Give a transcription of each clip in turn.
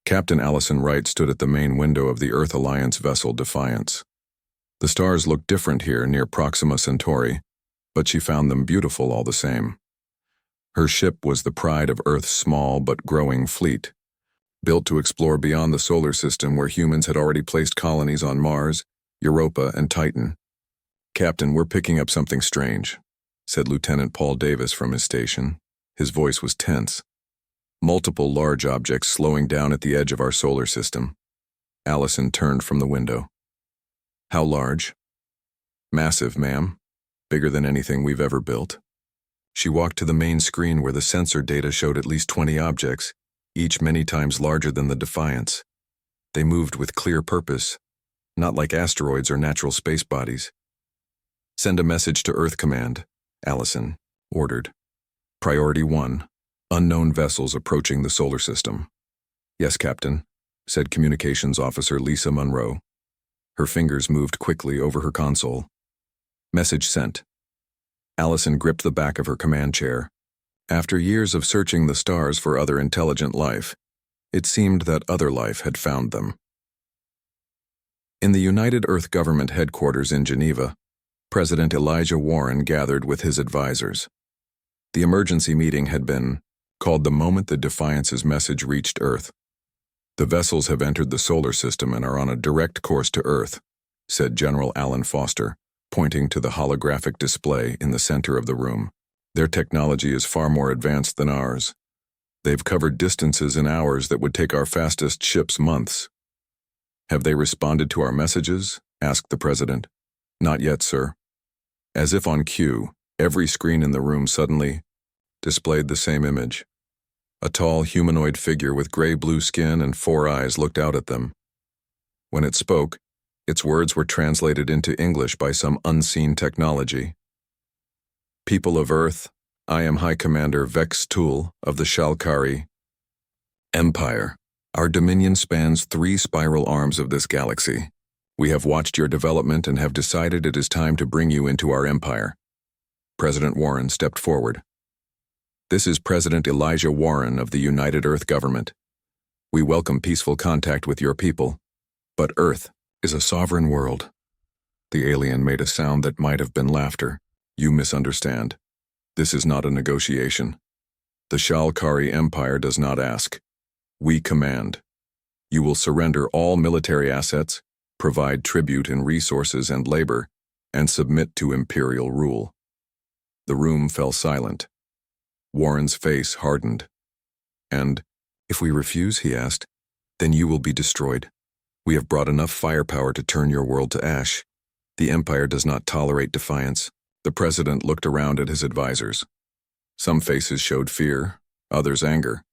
Captain Allison Wright stood at the main window of the Earth Alliance vessel Defiance. The stars looked different here near Proxima Centauri, but she found them beautiful all the same. Her ship was the pride of Earth's small but growing fleet, built to explore beyond the solar system where humans had already placed colonies on Mars, Europa, and Titan. "Captain, we're picking up something strange," said Lieutenant Paul Davis from his station. His voice was tense. "Multiple large objects slowing down at the edge of our solar system." Allison turned from the window. "How large?" "Massive, ma'am. Bigger than anything we've ever built." She walked to the main screen where the sensor data showed at least 20 objects, each many times larger than the Defiance. They moved with clear purpose, not like asteroids or natural space bodies. "Send a message to Earth Command," Allison ordered. "Priority 1, unknown vessels approaching the solar system." "Yes, Captain," said Communications Officer Lisa Monroe. Her fingers moved quickly over her console. Message sent. Allison gripped the back of her command chair. After years of searching the stars for other intelligent life, it seemed that other life had found them. In the United Earth Government headquarters in Geneva, President Elijah Warren gathered with his advisors. The emergency meeting had been called the moment the Defiance's message reached Earth. "The vessels have entered the solar system and are on a direct course to Earth," said General Alan Foster, pointing to the holographic display in the center of the room. "Their technology is far more advanced than ours. They've covered distances in hours that would take our fastest ships months." "Have they responded to our messages?" asked the president. "Not yet, sir." As if on cue, every screen in the room suddenly displayed the same image. A tall humanoid figure with gray-blue skin and 4 eyes looked out at them. When it spoke, its words were translated into English by some unseen technology. "People of Earth, I am High Commander Vex Tool of the Shalkari Empire. Our dominion spans 3 spiral arms of this galaxy. We have watched your development and have decided it is time to bring you into our empire." President Warren stepped forward. "This is President Elijah Warren of the United Earth Government. We welcome peaceful contact with your people, but Earth is a sovereign world." The alien made a sound that might have been laughter. "You misunderstand. This is not a negotiation. The Shalkari Empire does not ask. We command. You will surrender all military assets, provide tribute in resources and labor, and submit to imperial rule." The room fell silent. Warren's face hardened. "And if we refuse," he asked, "then you will be destroyed. We have brought enough firepower to turn your world to ash. The Empire does not tolerate defiance." The president looked around at his advisors. Some faces showed fear, others anger.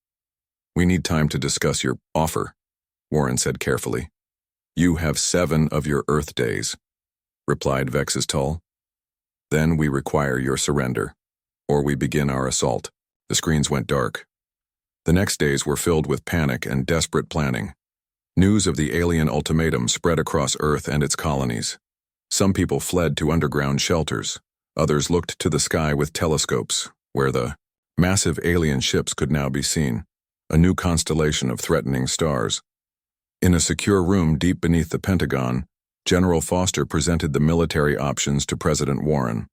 "We need time to discuss your offer," Warren said carefully. "You have 7 of your Earth days," replied Vex's Tull. "Then we require your surrender, or we begin our assault." The screens went dark. The next days were filled with panic and desperate planning. News of the alien ultimatum spread across Earth and its colonies. Some people fled to underground shelters. Others looked to the sky with telescopes, where the massive alien ships could now be seen, a new constellation of threatening stars. In a secure room deep beneath the Pentagon, General Foster presented the military options to President Warren.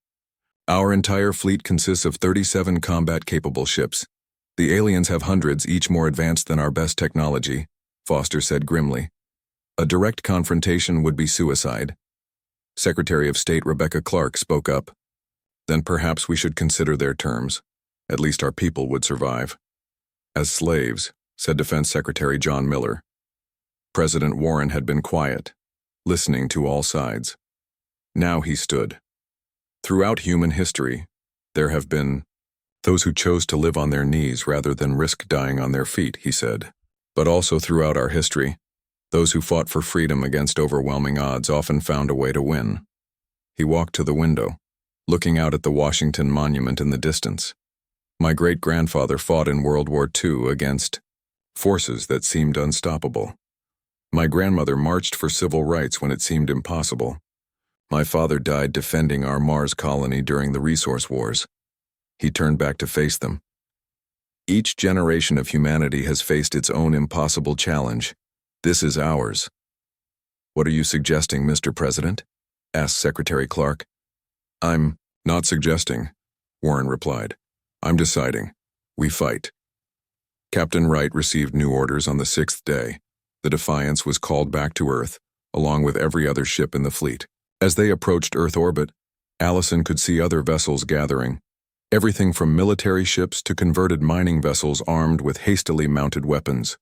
"Our entire fleet consists of 37 combat-capable ships. The aliens have hundreds, each more advanced than our best technology," Foster said grimly. "A direct confrontation would be suicide." Secretary of State Rebecca Clark spoke up. "Then perhaps we should consider their terms. At least our people would survive." "As slaves," said Defense Secretary John Miller. President Warren had been quiet, listening to all sides. Now he stood. "Throughout human history, there have been those who chose to live on their knees rather than risk dying on their feet," he said. "But also throughout our history, those who fought for freedom against overwhelming odds often found a way to win." He walked to the window, looking out at the Washington Monument in the distance. "My great-grandfather fought in World War II against forces that seemed unstoppable. My grandmother marched for civil rights when it seemed impossible. My father died defending our Mars colony during the resource wars." He turned back to face them. Each generation of humanity has faced its own impossible challenge. This is ours. What are you suggesting, Mr. President? Asked Secretary Clark. I'm not suggesting, Warren replied. I'm deciding. We fight. Captain Wright received new orders on the 6th day. The Defiance was called back to Earth, along with every other ship in the fleet. As they approached Earth orbit, Allison could see other vessels gathering. Everything from military ships to converted mining vessels armed with hastily mounted weapons.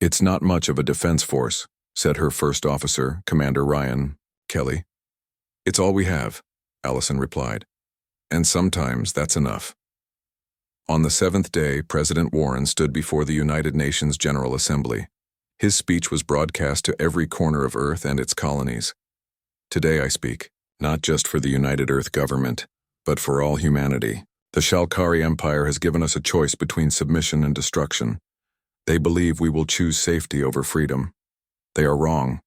It's not much of a defense force, said her first officer, Commander Ryan Kelly. It's all we have, Allison replied. And sometimes that's enough. On the 7th day, President Warren stood before the United Nations General Assembly. His speech was broadcast to every corner of Earth and its colonies. Today I speak, not just for the United Earth government, but for all humanity. The Shalkari Empire has given us a choice between submission and destruction. They believe we will choose safety over freedom. They are wrong.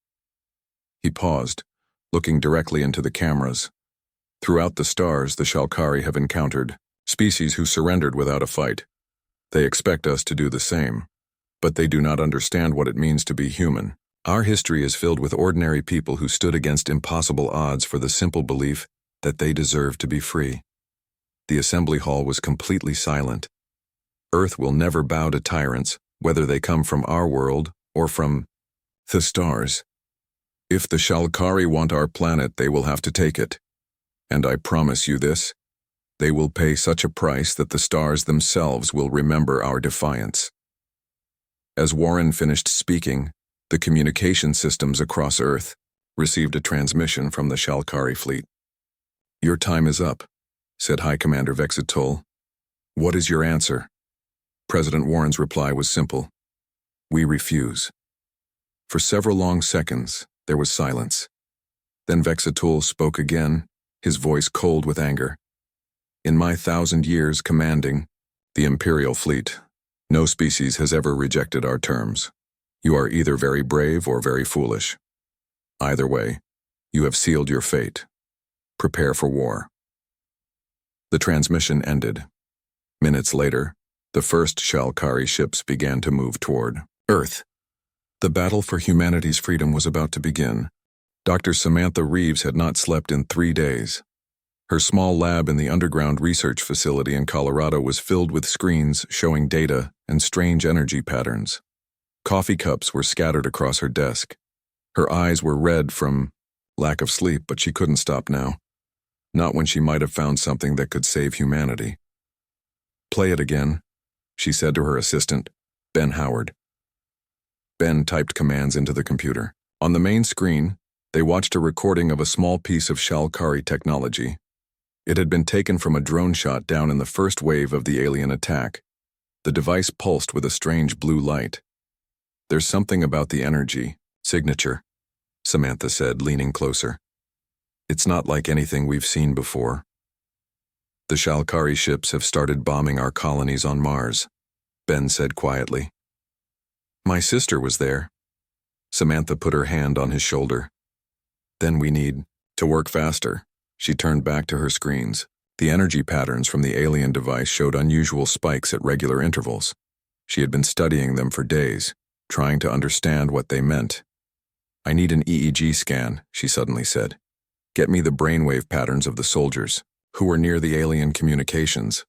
He paused, looking directly into the cameras. Throughout the stars, the Shalkari have encountered species who surrendered without a fight. They expect us to do the same, but they do not understand what it means to be human. Our history is filled with ordinary people who stood against impossible odds for the simple belief that they deserve to be free. The assembly hall was completely silent. Earth will never bow to tyrants, whether they come from our world or from the stars. If the Shalkari want our planet, they will have to take it. And I promise you this, they will pay such a price that the stars themselves will remember our defiance. As Warren finished speaking, the communication systems across Earth received a transmission from the Shalkari fleet. Your time is up, said High Commander Vexitol. What is your answer? President Warren's reply was simple. We refuse. For several long seconds, there was silence. Then Vexitol spoke again, his voice cold with anger. In my 1,000 years commanding the Imperial fleet, no species has ever rejected our terms. You are either very brave or very foolish. Either way, you have sealed your fate. Prepare for war. The transmission ended. Minutes later, the first Shalkari ships began to move toward Earth. The battle for humanity's freedom was about to begin. Dr. Samantha Reeves had not slept in 3 days. Her small lab in the underground research facility in Colorado was filled with screens showing data and strange energy patterns. Coffee cups were scattered across her desk. Her eyes were red from lack of sleep, but she couldn't stop now. Not when she might have found something that could save humanity. Play it again, she said to her assistant, Ben Howard. Ben typed commands into the computer. On the main screen, they watched a recording of a small piece of Shalkari technology. It had been taken from a drone shot down in the first wave of the alien attack. The device pulsed with a strange blue light. There's something about the energy signature, Samantha said, leaning closer. It's not like anything we've seen before. The Shalkari ships have started bombing our colonies on Mars, Ben said quietly. My sister was there. Samantha put her hand on his shoulder. Then we need to work faster. She turned back to her screens. The energy patterns from the alien device showed unusual spikes at regular intervals. She had been studying them for days, trying to understand what they meant. I need an EEG scan, she suddenly said. Get me the brainwave patterns of the soldiers, who were near the alien communications.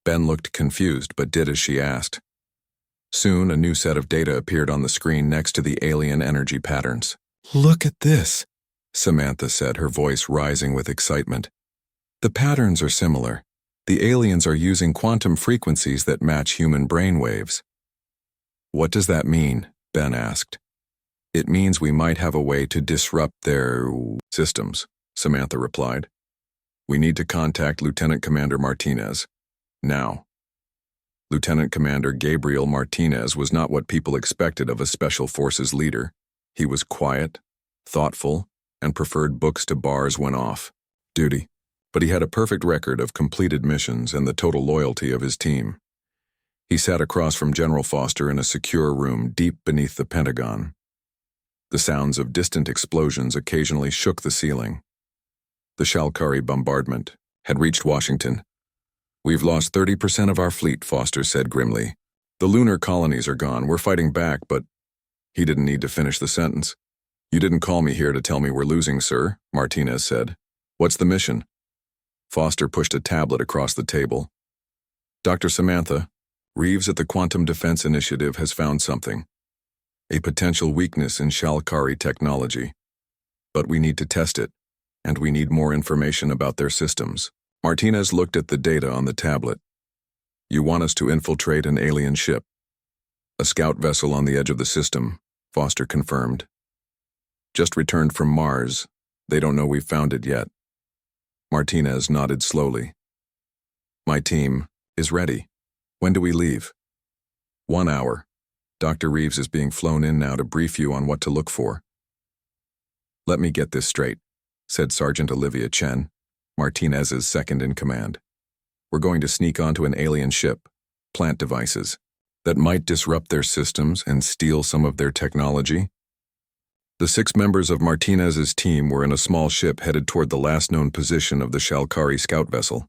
Ben looked confused, but did as she asked. Soon, a new set of data appeared on the screen next to the alien energy patterns. Look at this, Samantha said, her voice rising with excitement. The patterns are similar. The aliens are using quantum frequencies that match human brainwaves. What does that mean? Ben asked. It means we might have a way to disrupt their systems, Samantha replied. We need to contact Lieutenant Commander Martinez. Now. Lieutenant Commander Gabriel Martinez was not what people expected of a Special Forces leader. He was quiet, thoughtful, and preferred books to bars when off duty. But he had a perfect record of completed missions and the total loyalty of his team. He sat across from General Foster in a secure room deep beneath the Pentagon. The sounds of distant explosions occasionally shook the ceiling. The Shalkari bombardment had reached Washington. We've lost 30% of our fleet, Foster said grimly. The lunar colonies are gone. We're fighting back, but he didn't need to finish the sentence. You didn't call me here to tell me we're losing, sir, Martinez said. What's the mission? Foster pushed a tablet across the table. Dr. Samantha, Reeves at the Quantum Defense Initiative has found something. A potential weakness in Shalkari technology. But we need to test it, and we need more information about their systems. Martinez looked at the data on the tablet. You want us to infiltrate an alien ship? A scout vessel on the edge of the system, Foster confirmed. Just returned from Mars. They don't know we've found it yet. Martinez nodded slowly. My team is ready. When do we leave? 1 hour. Dr. Reeves is being flown in now to brief you on what to look for. Let me get this straight, said Sergeant Olivia Chen, Martinez's second in command. We're going to sneak onto an alien ship, plant devices, that might disrupt their systems and steal some of their technology. The 6 members of Martinez's team were in a small ship headed toward the last known position of the Shalkari scout vessel.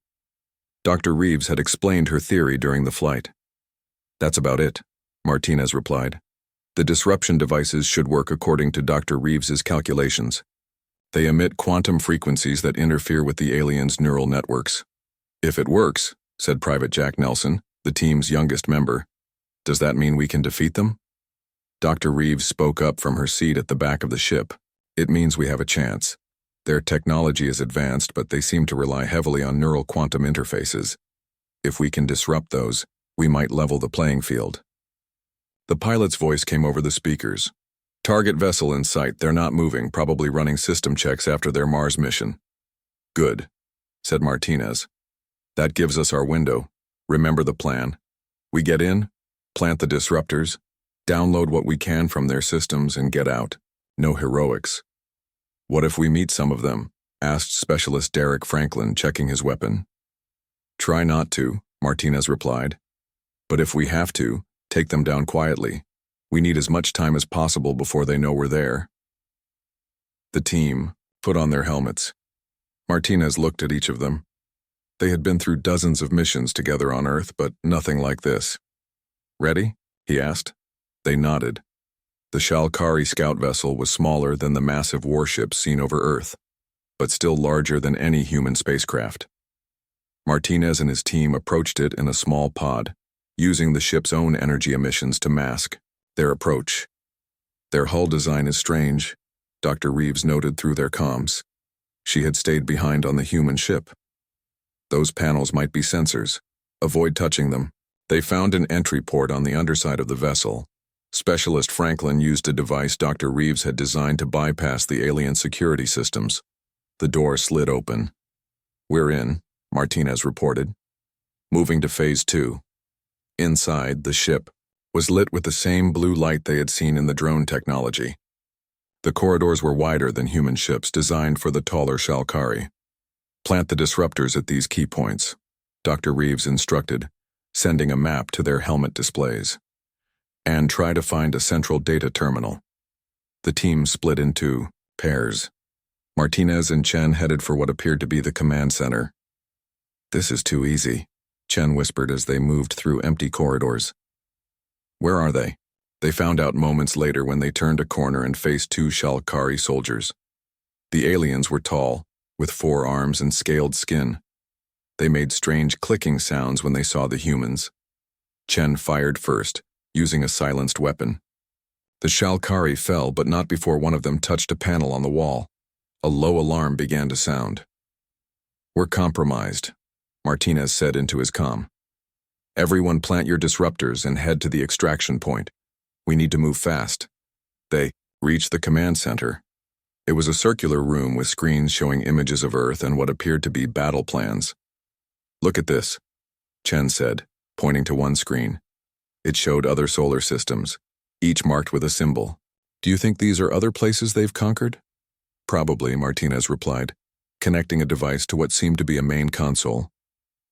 Dr. Reeves had explained her theory during the flight. That's about it, Martinez replied. The disruption devices should work according to Dr. Reeves's calculations. They emit quantum frequencies that interfere with the aliens' neural networks. If it works, said Private Jack Nelson, the team's youngest member, does that mean we can defeat them? Dr. Reeves spoke up from her seat at the back of the ship. It means we have a chance. Their technology is advanced, but they seem to rely heavily on neural quantum interfaces. If we can disrupt those, we might level the playing field. The pilot's voice came over the speakers. Target vessel in sight. They're not moving, probably running system checks after their Mars mission. Good, said Martinez. That gives us our window. Remember the plan. We get in, plant the disruptors, download what we can from their systems, and get out. No heroics. What if we meet some of them? Asked Specialist Derek Franklin, checking his weapon. Try not to, Martinez replied. But if we have to, take them down quietly. We need as much time as possible before they know we're there. The team put on their helmets. Martinez looked at each of them. They had been through dozens of missions together on Earth, but nothing like this. Ready? He asked. They nodded. The Shalkari scout vessel was smaller than the massive warships seen over Earth, but still larger than any human spacecraft. Martinez and his team approached it in a small pod, using the ship's own energy emissions to mask their approach. Their hull design is strange, Dr. Reeves noted through their comms. She had stayed behind on the human ship. Those panels might be sensors. Avoid touching them. They found an entry port on the underside of the vessel. Specialist Franklin used a device Dr. Reeves had designed to bypass the alien security systems. The door slid open. We're in, Martinez reported. Moving to Phase 2. Inside, the ship was lit with the same blue light they had seen in the drone technology. The corridors were wider than human ships designed for the taller Shalkari. Plant the disruptors at these key points, Dr. Reeves instructed, sending a map to their helmet displays. And try to find a central data terminal. The team split into pairs. Martinez and Chen headed for what appeared to be the command center. This is too easy, Chen whispered as they moved through empty corridors. Where are they? They found out moments later when they turned a corner and faced 2 Shalkari soldiers. The aliens were tall, with 4 arms and scaled skin. They made strange clicking sounds when they saw the humans. Chen fired first, using a silenced weapon. The Shalkari fell, but not before one of them touched a panel on the wall. A low alarm began to sound. We're compromised, Martinez said into his comm. Everyone plant your disruptors and head to the extraction point. We need to move fast. They reached the command center. It was a circular room with screens showing images of Earth and what appeared to be battle plans. Look at this, Chen said, pointing to one screen. It showed other solar systems, each marked with a symbol. Do you think these are other places they've conquered? Probably, Martinez replied, connecting a device to what seemed to be a main console.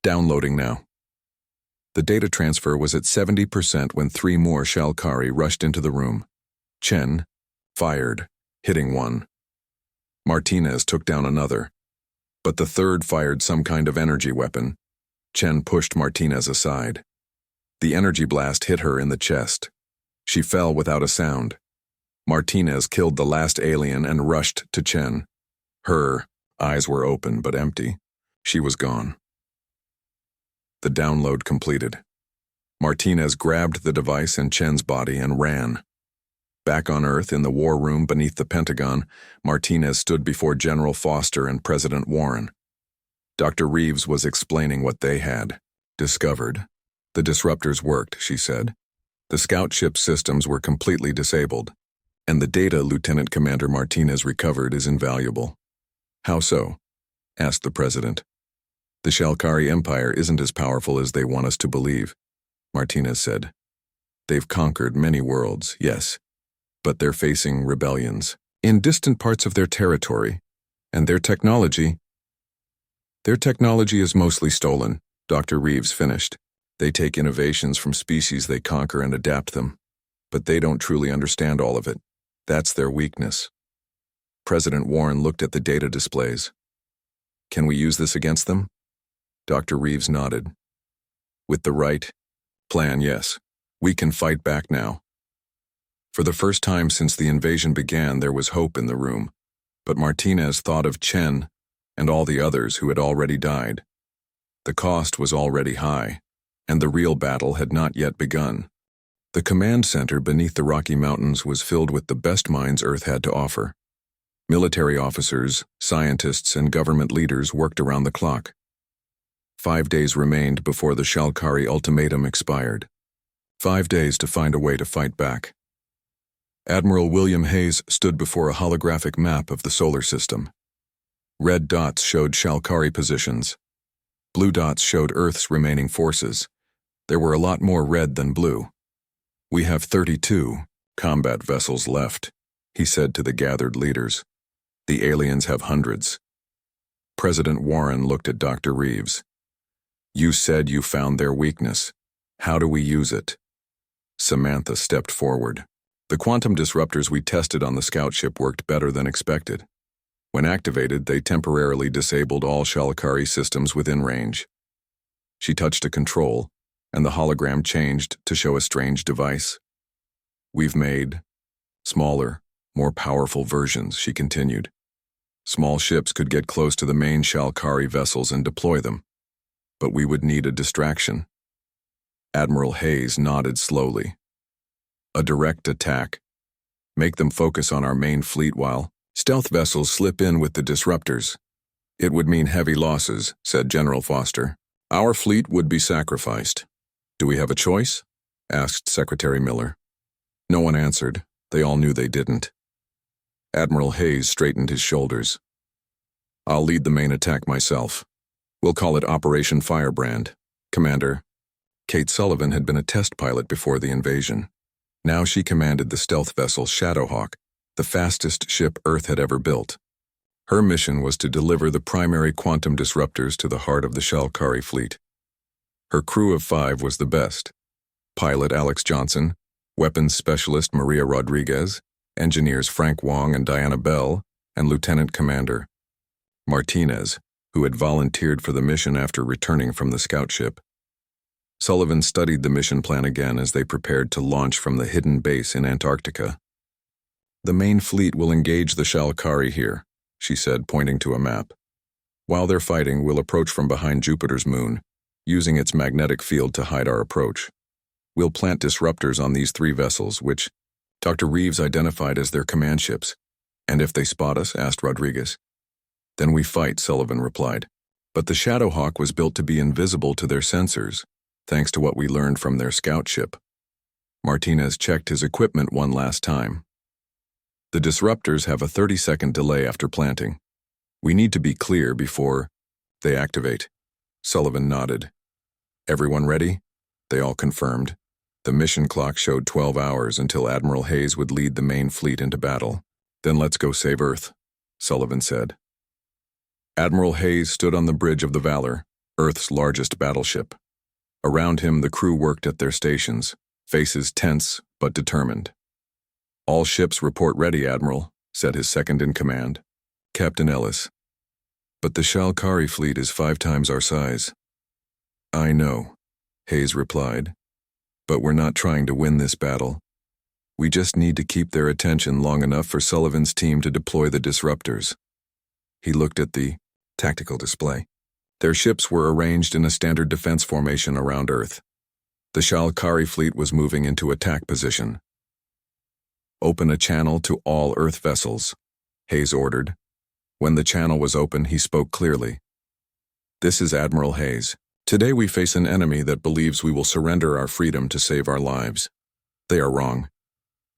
Downloading now. The data transfer was at 70% when 3 more Shalkari rushed into the room. Chen fired, hitting one. Martinez took down another. But the third fired some kind of energy weapon. Chen pushed Martinez aside. The energy blast hit her in the chest. She fell without a sound. Martinez killed the last alien and rushed to Chen. Her eyes were open but empty. She was gone. The download completed. Martinez grabbed the device and Chen's body and ran. Back on Earth, in the war room beneath the Pentagon, Martinez stood before General Foster and President Warren. Dr. Reeves was explaining what they had discovered. The disruptors worked, she said. The scout ship systems were completely disabled, and the data Lieutenant Commander Martinez recovered is invaluable. How so? Asked the President. The Shalkari Empire isn't as powerful as they want us to believe, Martinez said. They've conquered many worlds, yes, but they're facing rebellions in distant parts of their territory, and their technology is mostly stolen, Dr. Reeves finished. They take innovations from species they conquer and adapt them, but they don't truly understand all of it. That's their weakness. President Warren looked at the data displays. Can we use this against them? Dr. Reeves nodded. With the right plan, yes. We can fight back now. For the first time since the invasion began, there was hope in the room, but Martinez thought of Chen and all the others who had already died. The cost was already high, and the real battle had not yet begun. The command center beneath the Rocky Mountains was filled with the best minds Earth had to offer. Military officers, scientists, and government leaders worked around the clock. 5 days remained before the Shalkari ultimatum expired. 5 days to find a way to fight back. Admiral William Hayes stood before a holographic map of the solar system. Red dots showed Shalkari positions. Blue dots showed Earth's remaining forces. There were a lot more red than blue. We have 32 combat vessels left, he said to the gathered leaders. The aliens have hundreds. President Warren looked at Dr. Reeves. You said you found their weakness. How do we use it? Samantha stepped forward. The quantum disruptors we tested on the scout ship worked better than expected. When activated, they temporarily disabled all Shalkari systems within range. She touched a control, and the hologram changed to show a strange device. We've made smaller, more powerful versions, she continued. Small ships could get close to the main Shalkari vessels and deploy them, but we would need a distraction. Admiral Hayes nodded slowly. A direct attack. Make them focus on our main fleet while stealth vessels slip in with the disruptors. It would mean heavy losses, said General Foster. Our fleet would be sacrificed. Do we have a choice? Asked Secretary Miller. No one answered. They all knew they didn't. Admiral Hayes straightened his shoulders. I'll lead the main attack myself. We'll call it Operation Firebrand. Commander. Kate Sullivan had been a test pilot before the invasion. Now she commanded the stealth vessel Shadowhawk, the fastest ship Earth had ever built. Her mission was to deliver the primary quantum disruptors to the heart of the Shalkari fleet. Her crew of 5 was the best. Pilot Alex Johnson, weapons specialist Maria Rodriguez, engineers Frank Wong and Diana Bell, and Lieutenant Commander Martinez, who had volunteered for the mission after returning from the scout ship. Sullivan studied the mission plan again as they prepared to launch from the hidden base in Antarctica. The main fleet will engage the Shalkari here, she said, pointing to a map. While they're fighting, we'll approach from behind Jupiter's moon, using its magnetic field to hide our approach. We'll plant disruptors on these 3 vessels, which Dr. Reeves identified as their command ships. And if they spot us, asked Rodriguez. Then we fight, Sullivan replied. But the Shadowhawk was built to be invisible to their sensors, thanks to what we learned from their scout ship. Martinez checked his equipment one last time. The disruptors have a 30-second delay after planting. We need to be clear before they activate. Sullivan nodded. Everyone ready? They all confirmed. The mission clock showed 12 hours until Admiral Hayes would lead the main fleet into battle. Then let's go save Earth, Sullivan said. Admiral Hayes stood on the bridge of the Valor, Earth's largest battleship. Around him, the crew worked at their stations, faces tense but determined. All ships report ready, Admiral, said his second-in-command, Captain Ellis. But the Shalkari fleet is 5 times our size. I know, Hayes replied, but we're not trying to win this battle. We just need to keep their attention long enough for Sullivan's team to deploy the disruptors. He looked at the tactical display. Their ships were arranged in a standard defense formation around Earth. The Shalkari fleet was moving into attack position. Open a channel to all Earth vessels, Hayes ordered. When the channel was open, he spoke clearly. This is Admiral Hayes. Today we face an enemy that believes we will surrender our freedom to save our lives. They are wrong.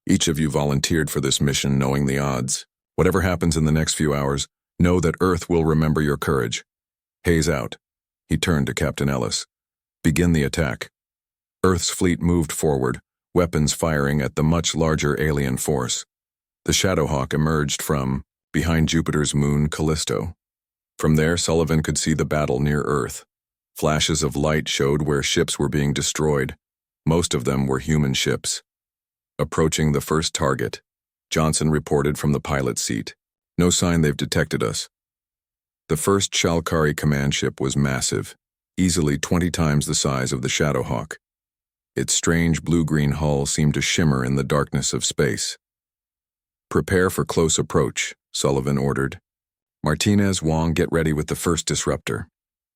Each of you volunteered for this mission knowing the odds. Whatever happens in the next few hours, know that Earth will remember your courage. Hayes out. He turned to Captain Ellis. Begin the attack. Earth's fleet moved forward, weapons firing at the much larger alien force. The Shadowhawk emerged from behind Jupiter's moon Callisto. From there, Sullivan could see the battle near Earth. Flashes of light showed where ships were being destroyed. Most of them were human ships. Approaching the first target, Johnson reported from the pilot's seat. No sign they've detected us. The first Shalkari command ship was massive, easily 20 times the size of the Shadowhawk. Its strange blue-green hull seemed to shimmer in the darkness of space. Prepare for close approach, Sullivan ordered. Martinez, Wong, get ready with the first disruptor.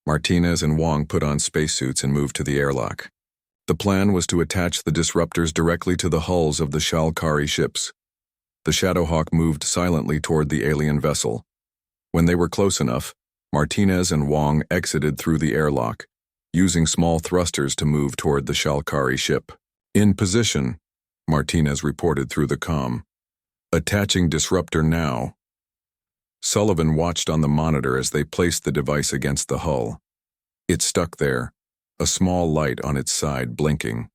Martinez and Wong put on spacesuits and moved to the airlock. The plan was to attach the disruptors directly to the hulls of the Shalkari ships. The Shadowhawk moved silently toward the alien vessel. When they were close enough, Martinez and Wong exited through the airlock, using small thrusters to move toward the Shalkari ship. In position, Martinez reported through the comm. Attaching disruptor now. Sullivan watched on the monitor as they placed the device against the hull. It stuck there, a small light on its side blinking.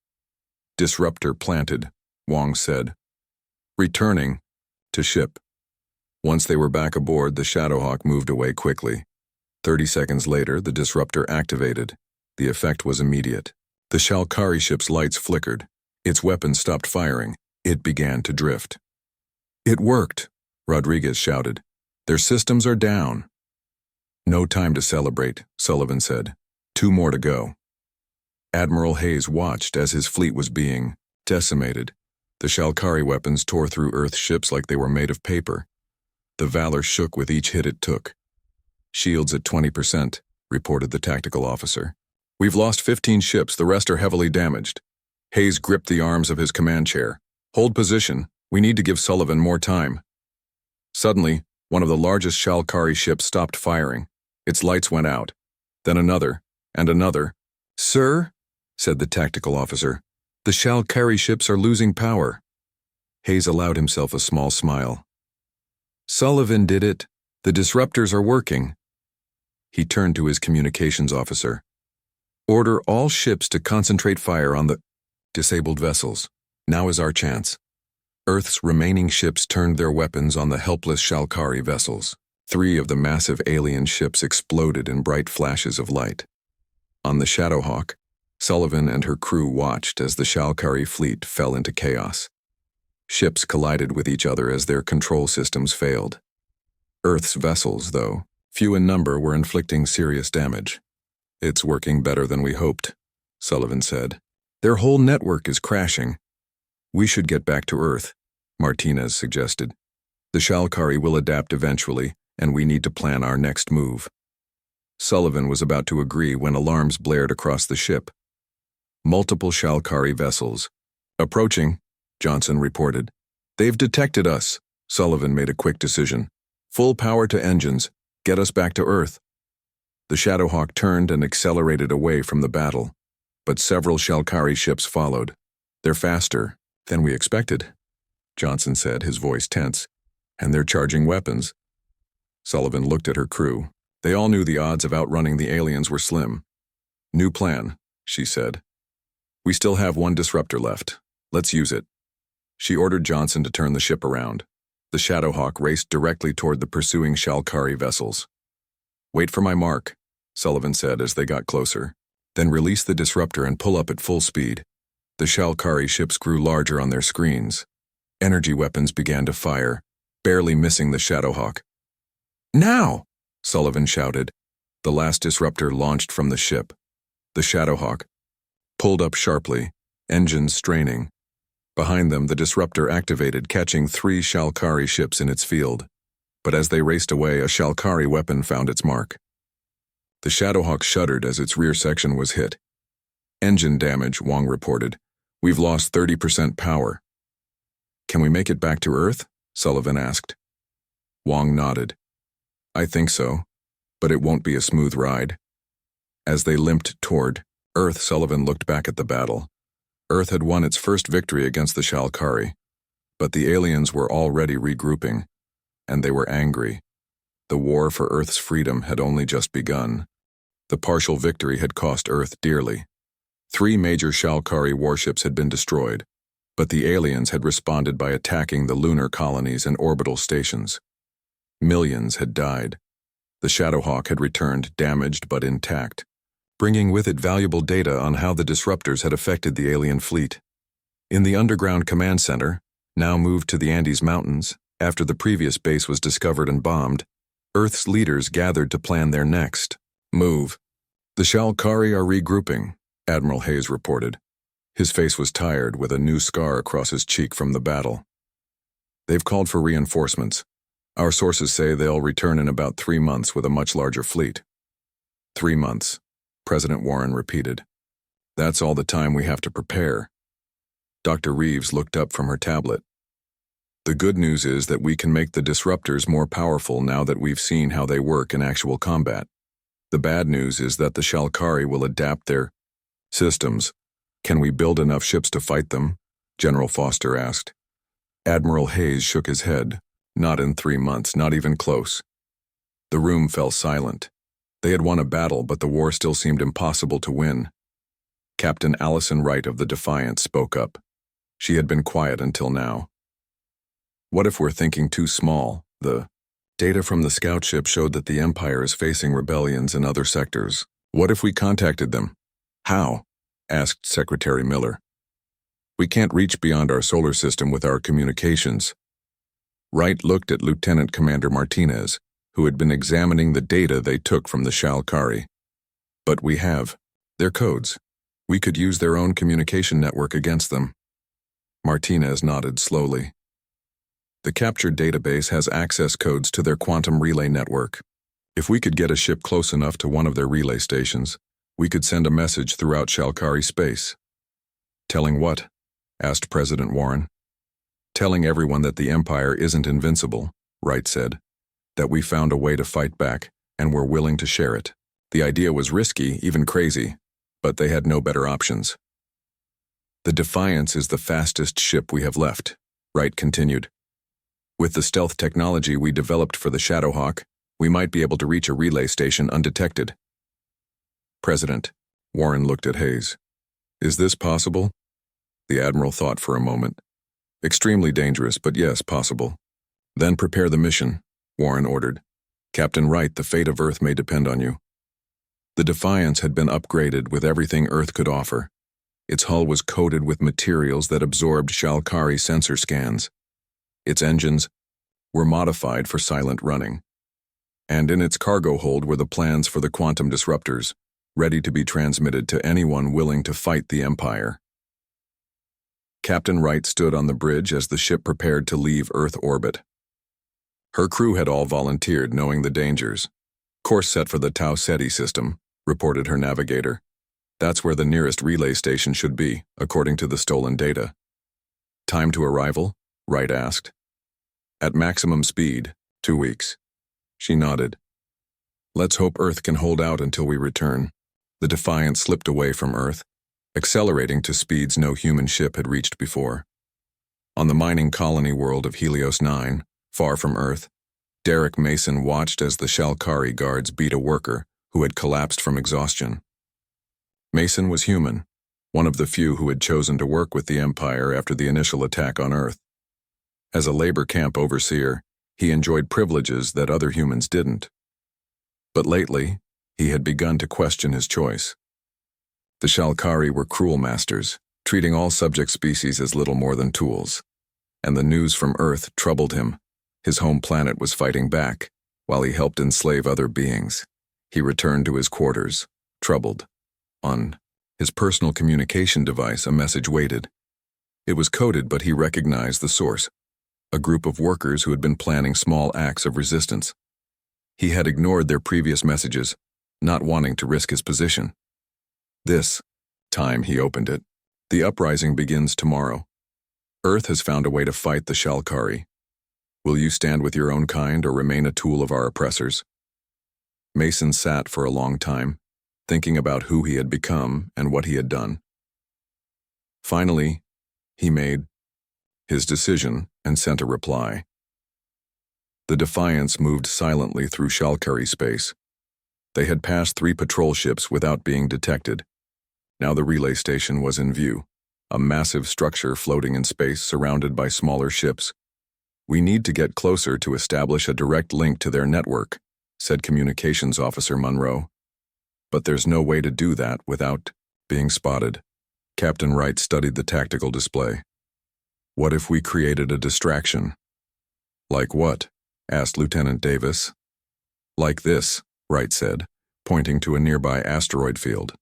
Disruptor planted, Wong said. Returning to ship. Once they were back aboard, the Shadowhawk moved away quickly. 30 seconds later, the disruptor activated. The effect was immediate. The Shalkari ship's lights flickered. Its weapons stopped firing. It began to drift. It worked, Rodriguez shouted. Their systems are down. No time to celebrate, Sullivan said. 2 more to go. Admiral Hayes watched as his fleet was being decimated. The Shalkari weapons tore through Earth ships like they were made of paper. The Valor shook with each hit it took. Shields at 20%, reported the tactical officer. We've lost 15 ships, the rest are heavily damaged. Hayes gripped the arms of his command chair. Hold position, we need to give Sullivan more time. Suddenly, one of the largest Shalkari ships stopped firing. Its lights went out. Then another, and another. Sir, said the tactical officer, the Shalkari ships are losing power. Hayes allowed himself a small smile. Sullivan did it. The disruptors are working. He turned to his communications officer. Order all ships to concentrate fire on the disabled vessels. Now is our chance. Earth's remaining ships turned their weapons on the helpless Shalkari vessels. 3 of the massive alien ships exploded in bright flashes of light. On the Shadowhawk, Sullivan and her crew watched as the Shalkari fleet fell into chaos. Ships collided with each other as their control systems failed. Earth's vessels, though, few in number, were inflicting serious damage. It's working better than we hoped, Sullivan said. Their whole network is crashing. We should get back to Earth, Martinez suggested. The Shalkari will adapt eventually, and we need to plan our next move. Sullivan was about to agree when alarms blared across the ship. Multiple Shalkari vessels. Approaching, Johnson reported. They've detected us, Sullivan made a quick decision. Full power to engines. Get us back to Earth. The Shadowhawk turned and accelerated away from the battle, but several Shalkari ships followed. They're faster than we expected, Johnson said, his voice tense. And they're charging weapons. Sullivan looked at her crew. They all knew the odds of outrunning the aliens were slim. New plan, she said. We still have 1 disruptor left. Let's use it. She ordered Johnson to turn the ship around. The Shadowhawk raced directly toward the pursuing Shalkari vessels. Wait for my mark, Sullivan said as they got closer. Then release the disruptor and pull up at full speed. The Shalkari ships grew larger on their screens. Energy weapons began to fire, barely missing the Shadowhawk. Now! Sullivan shouted. The last disruptor launched from the ship. The Shadowhawk pulled up sharply, engines straining. Behind them, the disruptor activated, catching 3 Shalkari ships in its field. But as they raced away, a Shalkari weapon found its mark. The Shadowhawk shuddered as its rear section was hit. Engine damage, Wong reported. We've lost 30% power. Can we make it back to Earth? Sullivan asked. Wong nodded. I think so, but it won't be a smooth ride. As they limped toward Earth, Sullivan looked back at the battle. Earth had won its first victory against the Shalkari, but the aliens were already regrouping, and they were angry. The war for Earth's freedom had only just begun. The partial victory had cost Earth dearly. 3 major Shalkari warships had been destroyed, but the aliens had responded by attacking the lunar colonies and orbital stations. Millions had died. The Shadowhawk had returned damaged but intact, bringing with it valuable data on how the disruptors had affected the alien fleet. In the underground command center, now moved to the Andes Mountains, after the previous base was discovered and bombed, Earth's leaders gathered to plan their next move. The Shalkari are regrouping, Admiral Hayes reported. His face was tired, with a new scar across his cheek from the battle. They've called for reinforcements. Our sources say they'll return in about 3 months with a much larger fleet. 3 months, President Warren repeated. That's all the time we have to prepare. Dr. Reeves looked up from her tablet. The good news is that we can make the disruptors more powerful now that we've seen how they work in actual combat. The bad news is that the Shalkari will adapt their systems. Can we build enough ships to fight them? General Foster asked. Admiral Hayes shook his head. Not in 3 months, not even close. The room fell silent. They had won a battle, but the war still seemed impossible to win. Captain Allison Wright of the Defiant spoke up. She had been quiet until now. What if we're thinking too small? The data from the scout ship showed that the Empire is facing rebellions in other sectors. What if we contacted them? How? Asked Secretary Miller. We can't reach beyond our solar system with our communications. Wright looked at Lieutenant Commander Martinez, who had been examining the data they took from the Shalkari. But we have their codes. We could use their own communication network against them. Martinez nodded slowly. The captured database has access codes to their quantum relay network. If we could get a ship close enough to one of their relay stations, we could send a message throughout Shalkari space. Telling what? Asked President Warren. Telling everyone that the Empire isn't invincible, Wright said. That we found a way to fight back, and were willing to share it. The idea was risky, even crazy, but they had no better options. The Defiance is the fastest ship we have left, Wright continued. With the stealth technology we developed for the Shadowhawk, we might be able to reach a relay station undetected. President, Warren looked at Hayes. Is this possible? The Admiral thought for a moment. Extremely dangerous, but yes, possible. Then prepare the mission, Warren ordered. Captain Wright, the fate of Earth may depend on you. The Defiance had been upgraded with everything Earth could offer. Its hull was coated with materials that absorbed Shalkari sensor scans. Its engines were modified for silent running. And in its cargo hold were the plans for the quantum disruptors, ready to be transmitted to anyone willing to fight the Empire. Captain Wright stood on the bridge as the ship prepared to leave Earth orbit. Her crew had all volunteered, knowing the dangers. Course set for the Tau Ceti system, reported her navigator. That's where the nearest relay station should be, according to the stolen data. Time to arrival? Wright asked. At maximum speed, 2 weeks. She nodded. Let's hope Earth can hold out until we return. The Defiant slipped away from Earth, accelerating to speeds no human ship had reached before. On the mining colony world of Helios 9, far from Earth, Derek Mason watched as the Shalkari guards beat a worker who had collapsed from exhaustion. Mason was human, one of the few who had chosen to work with the Empire after the initial attack on Earth. As a labor camp overseer, he enjoyed privileges that other humans didn't. But lately, he had begun to question his choice. The Shalkari were cruel masters, treating all subject species as little more than tools. And the news from Earth troubled him. His home planet was fighting back, while he helped enslave other beings. He returned to his quarters, troubled. On his personal communication device, a message waited. It was coded, but he recognized the source, a group of workers who had been planning small acts of resistance. He had ignored their previous messages, not wanting to risk his position. This time he opened it. The uprising begins tomorrow. Earth has found a way to fight the Shalkari. Will you stand with your own kind or remain a tool of our oppressors? Mason sat for a long time, thinking about who he had become and what he had done. Finally, he made his decision and sent a reply. The Defiance moved silently through Shalkari space. They had passed 3 patrol ships without being detected. Now the relay station was in view, a massive structure floating in space surrounded by smaller ships. We need to get closer to establish a direct link to their network, said Communications Officer Monroe. But there's no way to do that without being spotted. Captain Wright studied the tactical display. What if we created a distraction? Like what? Asked Lieutenant Davis. Like this, Wright said, pointing to a nearby asteroid field.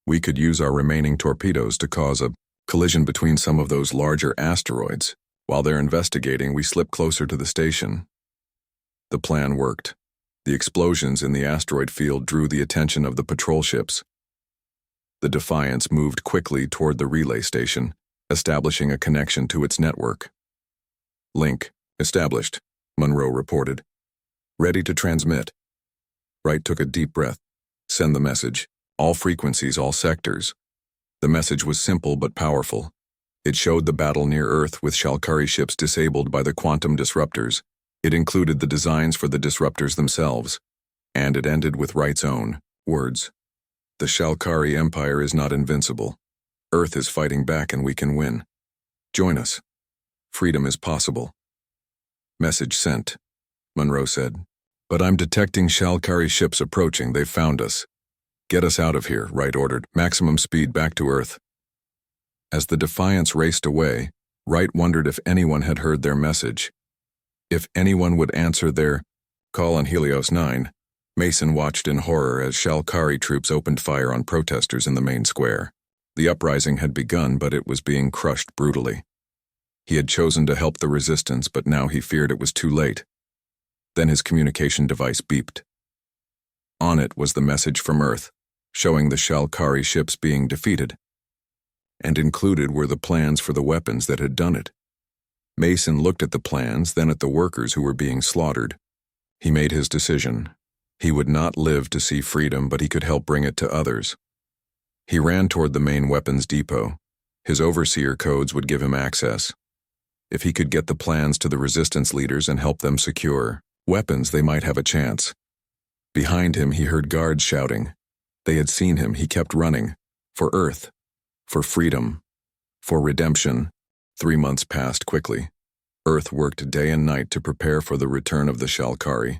We could use our remaining torpedoes to cause a collision between some of those larger asteroids. While they're investigating, we slip closer to the station. The plan worked. The explosions in the asteroid field drew the attention of the patrol ships. The Defiance moved quickly toward the relay station, establishing a connection to its network. Link established, Monroe reported. Ready to transmit. Wright took a deep breath. Send the message. All frequencies, all sectors. The message was simple but powerful. It showed the battle near Earth with Shalkari ships disabled by the quantum disruptors. It included the designs for the disruptors themselves. And it ended with Wright's own words. The Shalkari Empire is not invincible. Earth is fighting back and we can win. Join us. Freedom is possible. Message sent, Monroe said. But I'm detecting Shalkari ships approaching. They've found us. Get us out of here, Wright ordered. Maximum speed back to Earth. As the Defiance raced away, Wright wondered if anyone had heard their message. If anyone would answer their call on Helios 9, Mason watched in horror as Shalkari troops opened fire on protesters in the main square. The uprising had begun, but it was being crushed brutally. He had chosen to help the resistance, but now he feared it was too late. Then his communication device beeped. On it was the message from Earth, showing the Shalkari ships being defeated. And included were the plans for the weapons that had done it. Mason looked at the plans, then at the workers who were being slaughtered. He made his decision. He would not live to see freedom, but he could help bring it to others. He ran toward the main weapons depot. His overseer codes would give him access. If he could get the plans to the resistance leaders and help them secure weapons, they might have a chance. Behind him, he heard guards shouting. They had seen him. He kept running. For Earth. For freedom. For redemption. 3 months passed quickly. Earth worked day and night to prepare for the return of the Shalkari.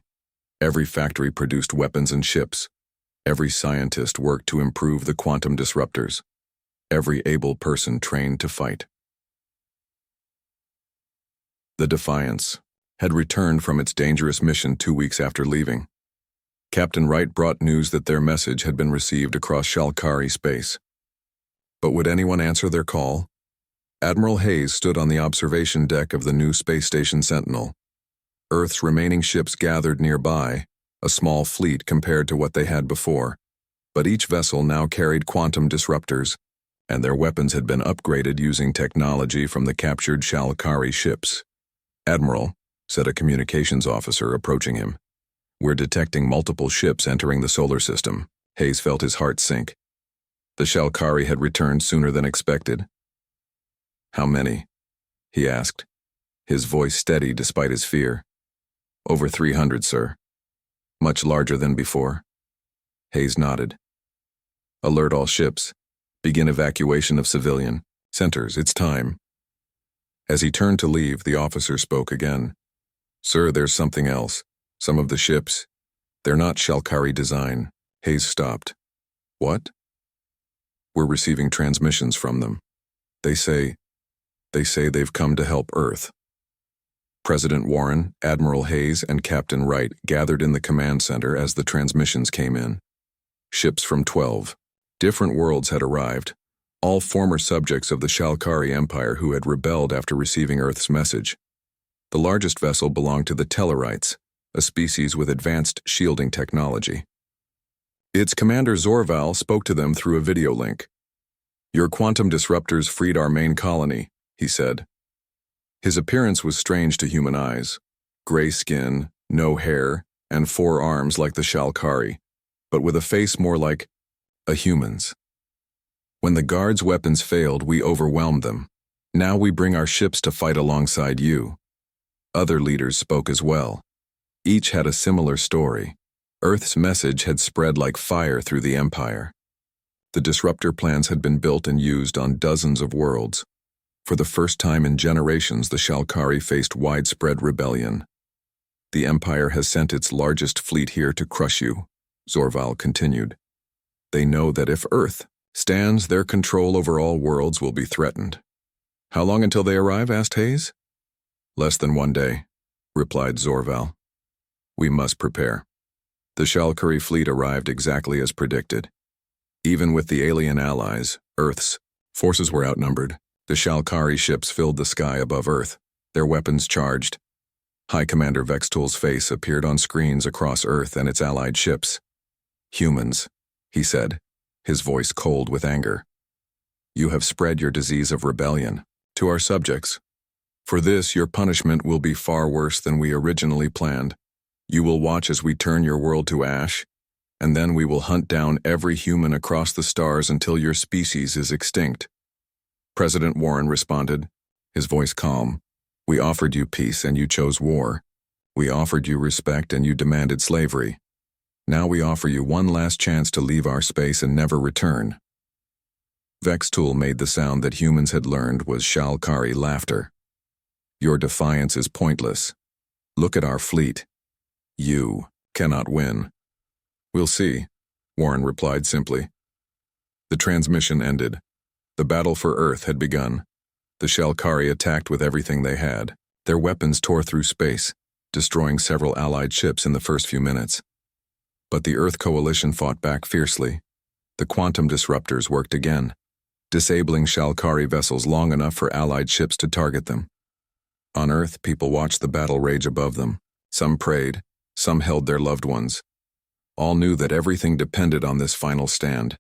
Every factory produced weapons and ships. Every scientist worked to improve the quantum disruptors. Every able person trained to fight. The Defiance had returned from its dangerous mission 2 weeks after leaving. Captain Wright brought news that their message had been received across Shalkari space. But would anyone answer their call? Admiral Hayes stood on the observation deck of the new space station Sentinel. Earth's remaining ships gathered nearby, a small fleet compared to what they had before. But each vessel now carried quantum disruptors, and their weapons had been upgraded using technology from the captured Shalkari ships. Admiral, said a communications officer approaching him, we're detecting multiple ships entering the solar system. Hayes felt his heart sink. The Shalkari had returned sooner than expected. How many? He asked, his voice steady despite his fear. Over 300, sir. Much larger than before. Hayes nodded. Alert all ships. Begin evacuation of civilian centers. It's time. As he turned to leave, the officer spoke again. Sir, there's something else. Some of the ships, they're not Shalkari design. Hayes stopped. What? We're receiving transmissions from them. They say they've come to help Earth. President Warren, Admiral Hayes, and Captain Wright gathered in the command center as the transmissions came in. Ships from 12. Different worlds had arrived, all former subjects of the Shalkari Empire who had rebelled after receiving Earth's message. The largest vessel belonged to the Tellarites, a species with advanced shielding technology. Its commander Zorval spoke to them through a video link. "Your quantum disruptors freed our main colony," he said. His appearance was strange to human eyes. Gray skin, no hair, and 4 arms like the Shalkari, but with a face more like a human's. "When the guards' weapons failed, we overwhelmed them. Now we bring our ships to fight alongside you." Other leaders spoke as well. Each had a similar story. Earth's message had spread like fire through the Empire. The disruptor plans had been built and used on dozens of worlds. For the first time in generations, the Shalkari faced widespread rebellion. "The Empire has sent its largest fleet here to crush you," Zorval continued. "They know that if Earth stands, their control over all worlds will be threatened." "How long until they arrive?" asked Hayes. "Less than 1 day," replied Zorval. "We must prepare." The Shalkari fleet arrived exactly as predicted. Even with the alien allies, Earth's forces were outnumbered. The Shalkari ships filled the sky above Earth, their weapons charged. High Commander Vextool's face appeared on screens across Earth and its allied ships. "Humans," he said, his voice cold with anger. "You have spread your disease of rebellion to our subjects. For this, your punishment will be far worse than we originally planned. You will watch as we turn your world to ash, and then we will hunt down every human across the stars until your species is extinct." President Warren responded, his voice calm. "We offered you peace and you chose war. We offered you respect and you demanded slavery. Now we offer you one last chance to leave our space and never return." Vextool made the sound that humans had learned was Shalkari laughter. "Your defiance is pointless. Look at our fleet. You cannot win." "We'll see," Warren replied simply. The transmission ended. The battle for Earth had begun. The Shalkari attacked with everything they had. Their weapons tore through space, destroying several Allied ships in the first few minutes. But the Earth Coalition fought back fiercely. The quantum disruptors worked again, disabling Shalkari vessels long enough for Allied ships to target them. On Earth, people watched the battle rage above them. Some prayed, some held their loved ones. All knew that everything depended on this final stand.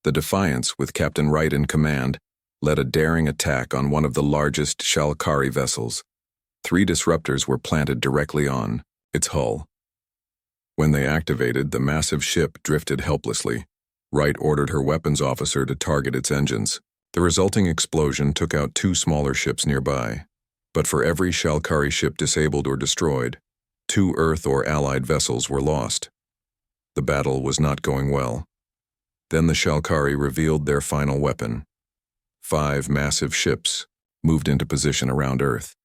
The Defiance, with Captain Wright in command, led a daring attack on one of the largest Shalkari vessels. 3 disruptors were planted directly on its hull. When they activated, the massive ship drifted helplessly. Wright ordered her weapons officer to target its engines. The resulting explosion took out 2 smaller ships nearby. But for every Shalkari ship disabled or destroyed, 2 Earth or Allied vessels were lost. The battle was not going well. Then the Shalkari revealed their final weapon. 5 massive ships moved into position around Earth.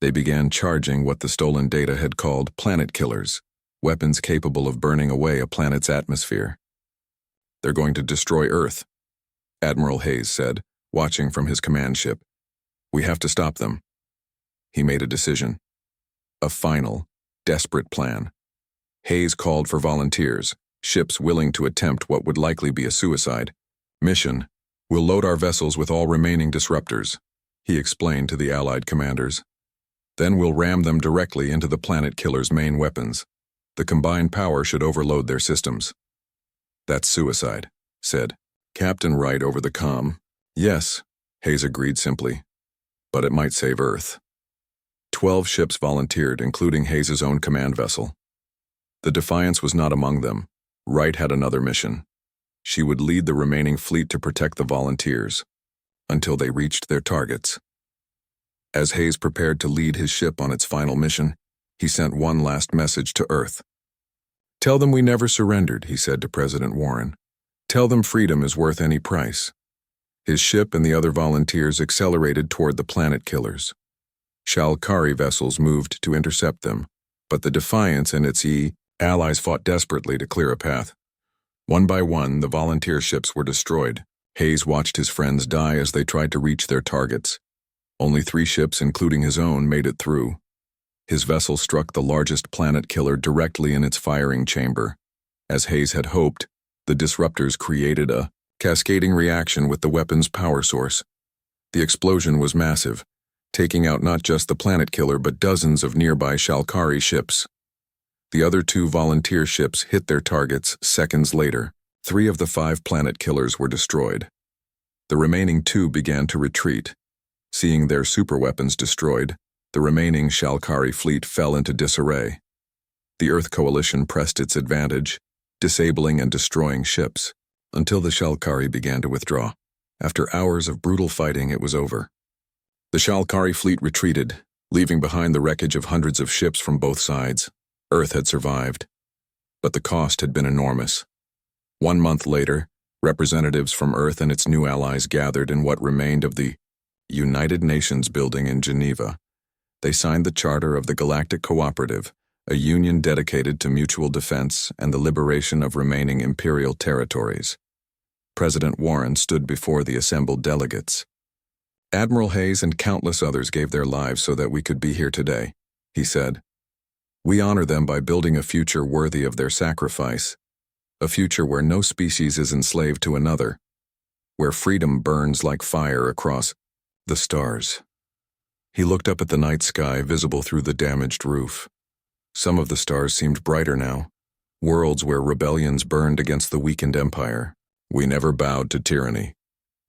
They began charging what the stolen data had called planet killers, weapons capable of burning away a planet's atmosphere. "They're going to destroy Earth," Admiral Hayes said, watching from his command ship. "We have to stop them." He made a decision. A final, desperate plan. Hayes called for volunteers, ships willing to attempt what would likely be a suicide. "Mission: we'll load our vessels with all remaining disruptors," he explained to the Allied commanders. "Then we'll ram them directly into the planet killer's main weapons. The combined power should overload their systems." "That's suicide," said Captain Wright over the comm. "Yes," Hayes agreed simply, "but it might save Earth." 12 ships volunteered, including Hayes' own command vessel. The Defiance was not among them. Wright had another mission. She would lead the remaining fleet to protect the volunteers until they reached their targets. As Hayes prepared to lead his ship on its final mission, he sent one last message to Earth. "Tell them we never surrendered," he said to President Warren. "Tell them freedom is worth any price." His ship and the other volunteers accelerated toward the planet killers. Shalkari vessels moved to intercept them, but the Defiance and its allies fought desperately to clear a path. One by one, the volunteer ships were destroyed. Hayes watched his friends die as they tried to reach their targets. Only 3 ships, including his own, made it through. His vessel struck the largest planet killer directly in its firing chamber. As Hayes had hoped, The disruptors created a cascading reaction with the weapon's power source. The explosion was massive, taking out not just the planet killer but dozens of nearby Shalkari ships. The other 2 volunteer ships hit their targets seconds later. 3 of the 5 planet killers were destroyed. The remaining 2 began to retreat. Seeing their superweapons destroyed, the remaining Shalkari fleet fell into disarray. The Earth Coalition pressed its advantage, disabling and destroying ships, until the Shalkari began to withdraw. After hours of brutal fighting, it was over. The Shalkari fleet retreated, leaving behind the wreckage of hundreds of ships from both sides. Earth had survived, but the cost had been enormous. 1 month later, representatives from Earth and its new allies gathered in what remained of the United Nations building in Geneva. They signed the Charter of the Galactic Cooperative, a union dedicated to mutual defense and the liberation of remaining imperial territories. President Warren stood before the assembled delegates. Admiral Hayes and countless others gave their lives so that we could be here today, he said. We honor them by building a future worthy of their sacrifice, a future where no species is enslaved to another, where freedom burns like fire across the stars. He looked up at the night sky visible through the damaged roof. Some of the stars seemed brighter now, worlds where rebellions burned against the weakened empire. We never bowed to tyranny,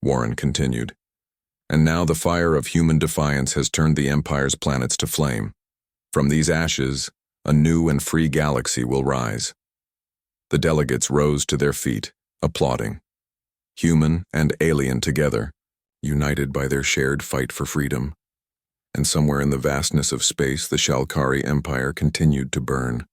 Warren continued. And now the fire of human defiance has turned the empire's planets to flame. From these ashes, a new and free galaxy will rise. The delegates rose to their feet, applauding. Human and alien together, united by their shared fight for freedom. And somewhere in the vastness of space, the Shalkari Empire continued to burn.